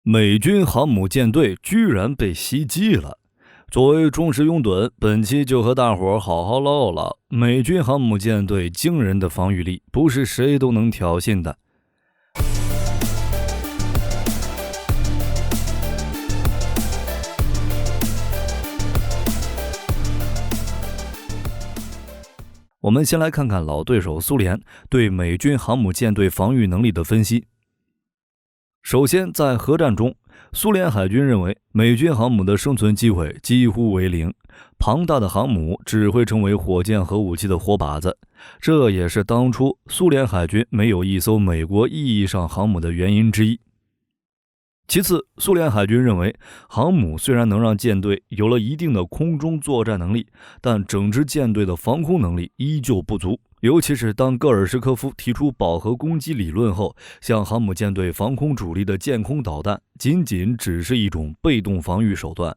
美军航母舰队居然被袭击了。作为忠实拥趸，本期就和大伙儿好好唠唠美军航母舰队惊人的防御力，不是谁都能挑衅的。我们先来看看老对手苏联对美军航母舰队防御能力的分析。首先，在核战中，苏联海军认为美军航母的生存机会几乎为零，庞大的航母只会成为火箭核武器的活靶子，这也是当初苏联海军没有一艘美国意义上航母的原因之一。其次，苏联海军认为航母虽然能让舰队有了一定的空中作战能力，但整支舰队的防空能力依旧不足，尤其是当戈尔什科夫提出饱和攻击理论后，向航母舰队防空主力的舰空导弹仅仅只是一种被动防御手段。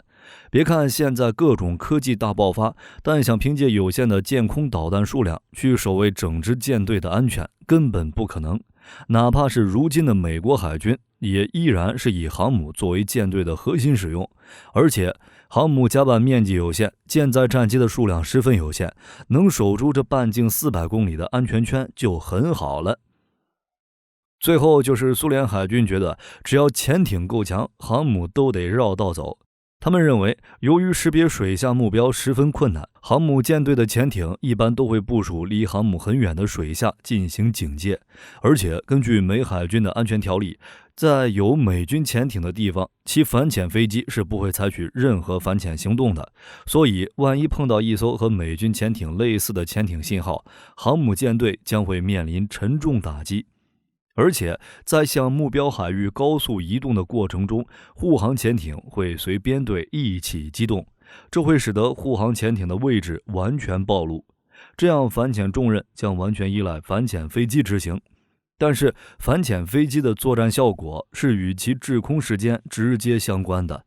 别看现在各种科技大爆发，但想凭借有限的舰空导弹数量去守卫整支舰队的安全根本不可能。哪怕是如今的美国海军，也依然是以航母作为舰队的核心使用，而且航母甲板面积有限，舰载战机的数量十分有限，能守住这半径400公里的安全圈就很好了。最后就是苏联海军觉得，只要潜艇够强，航母都得绕道走。他们认为，由于识别水下目标十分困难，航母舰队的潜艇一般都会部署离航母很远的水下进行警戒，而且根据美海军的安全条例，在有美军潜艇的地方，其反潜飞机是不会采取任何反潜行动的。所以，万一碰到一艘和美军潜艇类似的潜艇信号，航母舰队将会面临沉重打击。而且在向目标海域高速移动的过程中，护航潜艇会随编队一起机动，这会使得护航潜艇的位置完全暴露，这样反潜重任将完全依赖反潜飞机执行。但是反潜飞机的作战效果是与其制空时间直接相关的，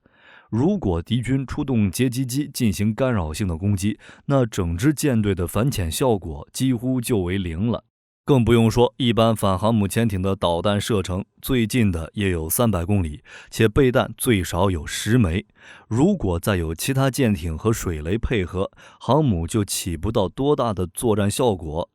如果敌军出动截击机进行干扰性的攻击，那整支舰队的反潜效果几乎就为零了。更不用说一般反航母潜艇的导弹射程，最近的也有300公里，且备弹最少有10枚。如果再有其他舰艇和水雷配合，航母就起不到多大的作战效果。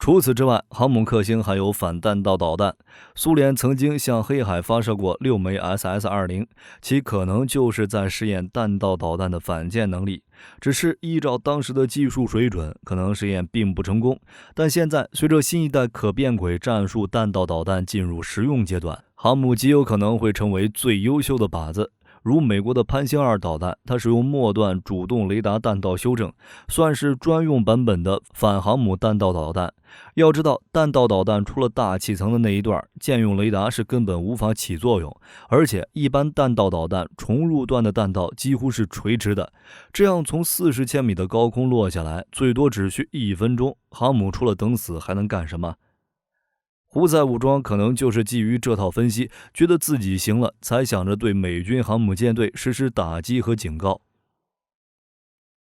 除此之外，航母克星还有反弹道导弹。苏联曾经向黑海发射过6枚 SS-20， 其可能就是在试验弹道导弹的反舰能力。只是依照当时的技术水准，可能试验并不成功。但现在，随着新一代可变轨战术弹道导弹进入实用阶段，航母极有可能会成为最优秀的靶子。如美国的潘兴2导弹，它使用末段主动雷达弹道修正，算是专用版本的反航母弹道导弹。要知道，弹道导弹除了大气层的那一段，舰用雷达是根本无法起作用，而且一般弹道导弹重入段的弹道几乎是垂直的，这样从40千米的高空落下来，最多只需1分钟，航母除了等死还能干什么？胡塞武装可能就是基于这套分析，觉得自己行了，才想着对美军航母舰队实施打击和警告。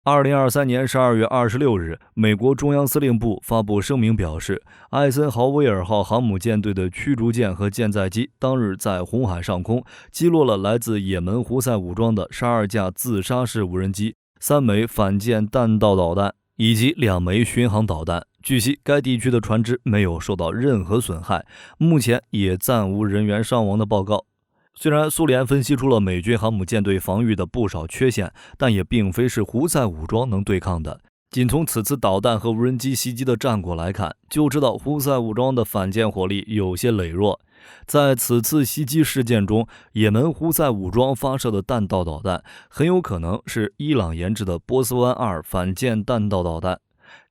2023年12月26日，美国中央司令部发布声明表示，艾森豪威尔号航母舰队的驱逐舰和舰载机当日在红海上空击落了来自也门胡塞武装的12架自杀式无人机、3枚反舰弹道导弹以及2枚巡航导弹。据悉，该地区的船只没有受到任何损害，目前也暂无人员伤亡的报告。虽然苏联分析出了美军航母舰队防御的不少缺陷，但也并非是胡塞武装能对抗的。仅从此次导弹和无人机袭击的战果来看，就知道胡塞武装的反舰火力有些羸弱。在此次袭击事件中，也门胡塞武装发射的弹道导弹很有可能是伊朗研制的波斯湾2反舰弹道导弹。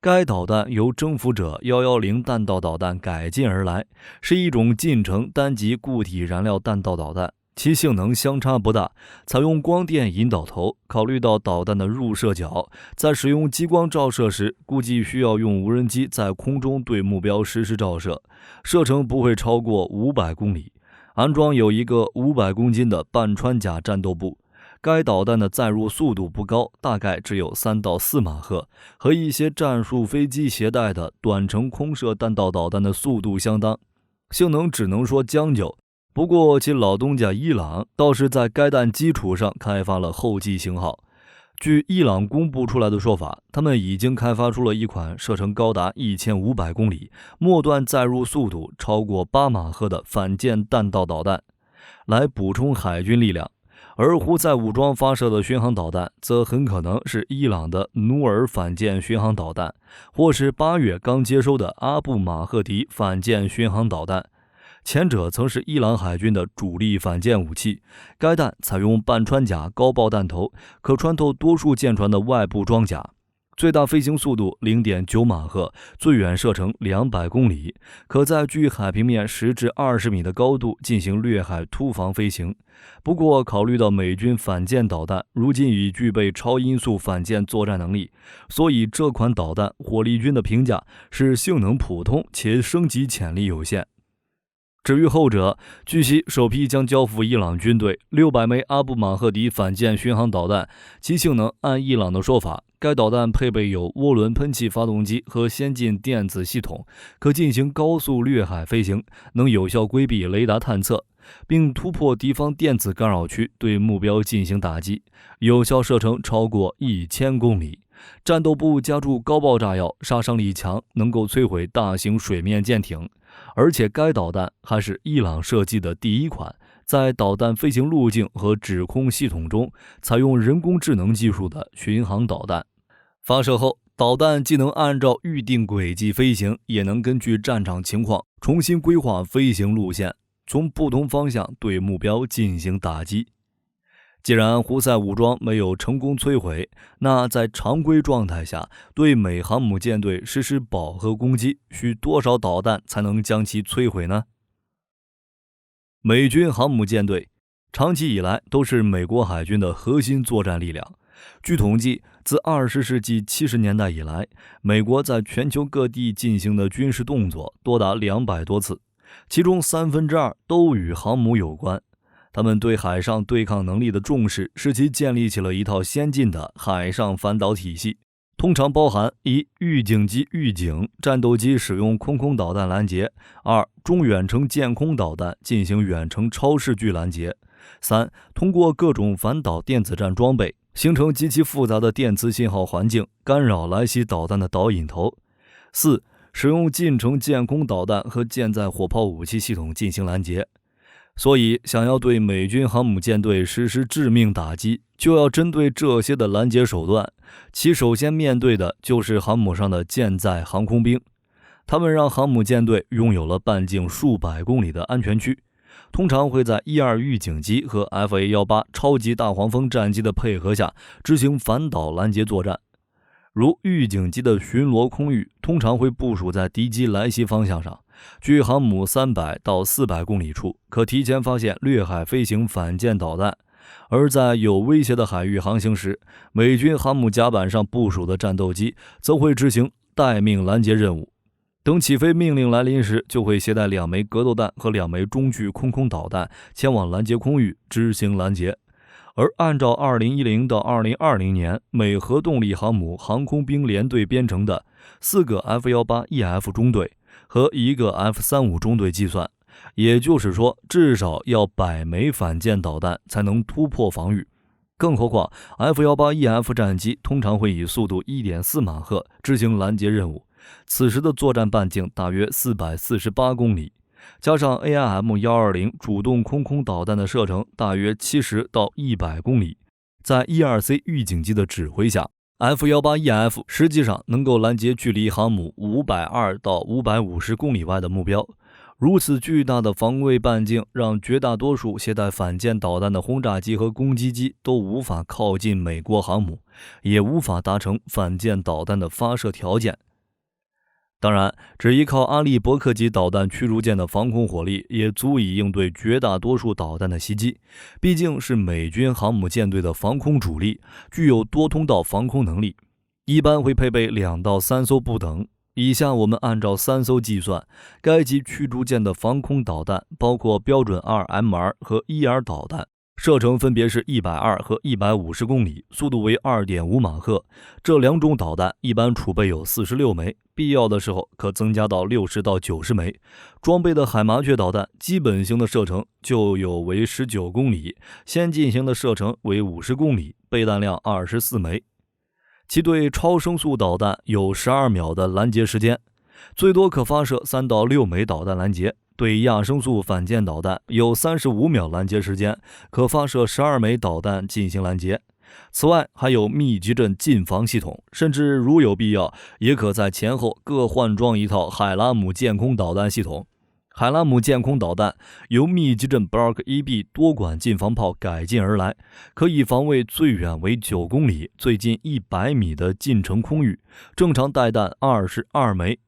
该导弹由征服者110弹道导弹改进而来，是一种近程单级固体燃料弹道导弹，其性能相差不大，采用光电引导头。考虑到导弹的入射角，在使用激光照射时，估计需要用无人机在空中对目标实施照射，射程不会超过500公里。安装有一个500公斤的半穿甲战斗部。该导弹的载入速度不高，大概只有3到4马赫，和一些战术飞机携带的短程空射弹道导弹的速度相当，性能只能说将就。不过其老东家伊朗倒是在该弹基础上开发了后继型号。据伊朗公布出来的说法，他们已经开发出了一款射程高达1500公里、末段载入速度超过8马赫的反舰弹道导弹，来补充海军力量。而胡塞武装发射的巡航导弹，则很可能是伊朗的努尔反舰巡航导弹，或是8月刚接收的阿布马赫迪反舰巡航导弹。前者曾是伊朗海军的主力反舰武器，该弹采用半穿甲高爆弹头，可穿透多数舰船的外部装甲，最大飞行速度 0.9 马赫，最远射程200公里，可在距海平面10至20米的高度进行掠海突防飞行。不过，考虑到美军反舰导弹如今已具备超音速反舰作战能力，所以这款导弹火力军的评价是性能普通且升级潜力有限。至于后者，据悉首批将交付伊朗军队600枚阿布马赫迪反舰巡航导弹，其性能按伊朗的说法，该导弹配备有涡轮喷气发动机和先进电子系统，可进行高速掠海飞行，能有效规避雷达探测，并突破敌方电子干扰区，对目标进行打击，有效射程超过1000公里。战斗部加注高爆炸药，杀伤力强，能够摧毁大型水面舰艇。而且该导弹还是伊朗设计的第一款在导弹飞行路径和指控系统中采用人工智能技术的巡航导弹。发射后，导弹既能按照预定轨迹飞行，也能根据战场情况重新规划飞行路线，从不同方向对目标进行打击。既然胡塞武装没有成功摧毁，那在常规状态下对美航母舰队实施饱和攻击，需多少导弹才能将其摧毁呢？美军航母舰队长期以来都是美国海军的核心作战力量。据统计，自20世纪70年代以来，美国在全球各地进行的军事动作多达200多次，其中2/3都与航母有关。他们对海上对抗能力的重视，使其建立起了一套先进的海上反导体系，通常包含1预警机预警，战斗机使用空导弹拦截；2中远程舰空导弹进行远程超视距拦截；3通过各种反导电子战装备，形成极其复杂的电磁信号环境，干扰来袭导弹的导引头；4使用近程舰空导弹和舰载火炮武器系统进行拦截。所以，想要对美军航母舰队实施致命打击，就要针对这些的拦截手段。其首先面对的就是航母上的舰载航空兵，他们让航母舰队拥有了半径数百公里的安全区，通常会在1-2预警机和 FA-18 超级大黄蜂战机的配合下执行反导拦截作战。如预警机的巡逻空域通常会部署在敌机来袭方向上，距航母300到400公里处，可提前发现掠海飞行反舰导弹。而在有威胁的海域航行时，美军航母甲板上部署的战斗机则会执行待命拦截任务。等起飞命令来临时，就会携带2枚格斗弹和2枚中距空导弹前往拦截空域执行拦截。而按照2010到2020年美核动力航母航空兵联队编成的4个 F-18EF 中队和1个 F-35中队计算，也就是说至少要100枚反舰导弹才能突破防御。更何况 F-18EF 战机通常会以速度 1.4 马赫执行拦截任务，此时的作战半径大约448公里，加上 AIM-120 主动空导弹的射程大约70到100公里，在 E-2C 预警机的指挥下， F-18EF 实际上能够拦截距离航母520到550公里外的目标。如此巨大的防卫半径，让绝大多数携带反舰导弹的轰炸机和攻击机都无法靠近美国航母，也无法达成反舰导弹的发射条件。当然，只依靠阿利伯克级导弹驱逐舰的防空火力也足以应对绝大多数导弹的袭击，毕竟是美军航母舰队的防空主力，具有多通道防空能力，一般会配备2到3艘不等。以下我们按照3艘计算，该级驱逐舰的防空导弹包括标准2 MR 和 ER 导弹，射程分别是120和150公里，速度为2.5马赫。这两种导弹一般储备有46枚，必要的时候可增加到60到90枚。装备的海麻雀导弹基本型的射程就有为19公里，先进型的射程为50公里，备弹量24枚。其对超声速导弹有12秒的拦截时间，最多可发射3到6枚导弹拦截。对亚声速反舰导弹有35秒拦截时间，可发射12枚导弹进行拦截。此外，还有密集阵近防系统，甚至如有必要，也可在前后各换装一套海拉姆舰空导弹系统。海拉姆舰空导弹由密集阵 Block 1B 多管近防炮改进而来，可以防卫最远为9公里、最近100米的近程空域，正常带弹22枚。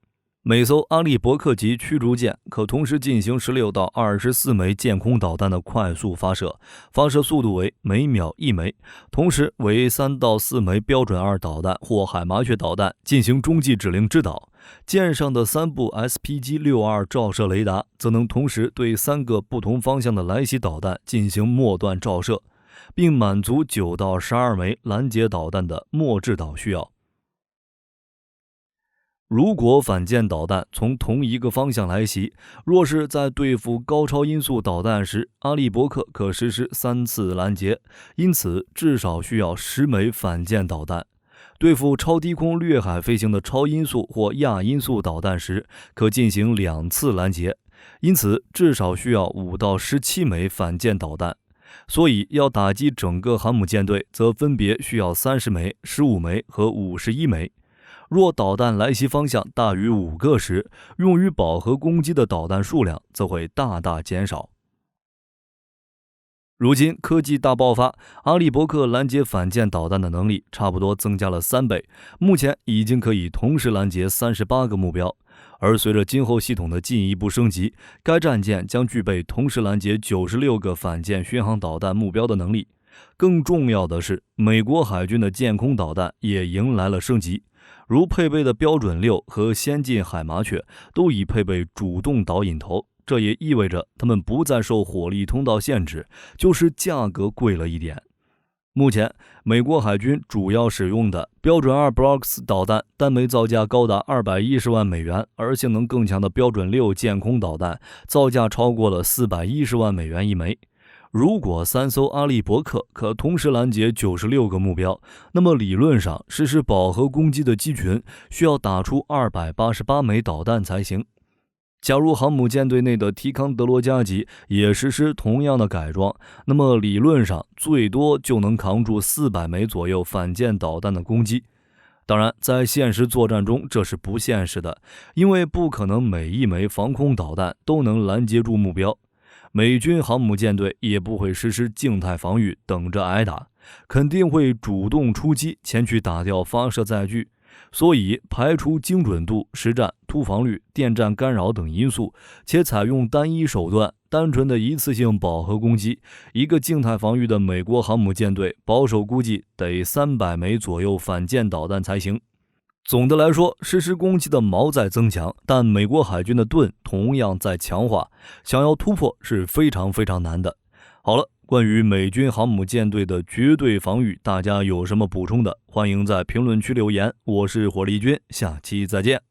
每艘阿利伯克级驱逐舰可同时进行16到24枚舰空导弹的快速发射，发射速度为每秒1枚，同时为3到4枚标准2导弹或海麻雀导弹进行中继指令指导。舰上的3部 SPG-62 照射雷达则能同时对3个不同方向的来袭导弹进行末段照射，并满足9到12枚拦截导弹的末制导需要。如果反舰导弹从同一个方向来袭，若是在对付高超音速导弹时，阿利伯克可实施3次拦截，因此至少需要10枚反舰导弹。对付超低空掠海飞行的超音速或亚音速导弹时，可进行2次拦截，因此至少需要5到17枚反舰导弹。所以要打击整个航母舰队，则分别需要30枚、15枚和51枚。若导弹来袭方向大于5个时，用于饱和攻击的导弹数量则会大大减少。如今科技大爆发，阿利伯克拦截反舰导弹的能力差不多增加了3倍，目前已经可以同时拦截38个目标。而随着今后系统的进一步升级，该战舰将具备同时拦截96个反舰巡航导弹目标的能力。更重要的是，美国海军的舰空导弹也迎来了升级，如配备的标准6和先进海麻雀都已配备主动导引头，这也意味着它们不再受火力通道限制，就是价格贵了一点。目前，美国海军主要使用的标准2 Blocks 导弹单枚造价高达210万美元，而性能更强的标准6舰空导弹造价超过了410万美元一枚。如果3艘阿利伯克可同时拦截96个目标，那么理论上实施饱和攻击的机群需要打出288枚导弹才行。假如航母舰队内的提康德罗加级也实施同样的改装，那么理论上最多就能扛住400枚左右反舰导弹的攻击。当然，在现实作战中这是不现实的，因为不可能每一枚防空导弹都能拦截住目标。美军航母舰队也不会实施静态防御等着挨打，肯定会主动出击前去打掉发射载具。所以排除精准度、实战、突防率、电站干扰等因素，且采用单一手段，单纯的一次性饱和攻击，一个静态防御的美国航母舰队保守估计得300枚左右反舰导弹才行。总的来说，实施攻击的矛在增强，但美国海军的盾同样在强化，想要突破是非常难的。好了，关于美军航母舰队的绝对防御，大家有什么补充的，欢迎在评论区留言。我是火力军，下期再见。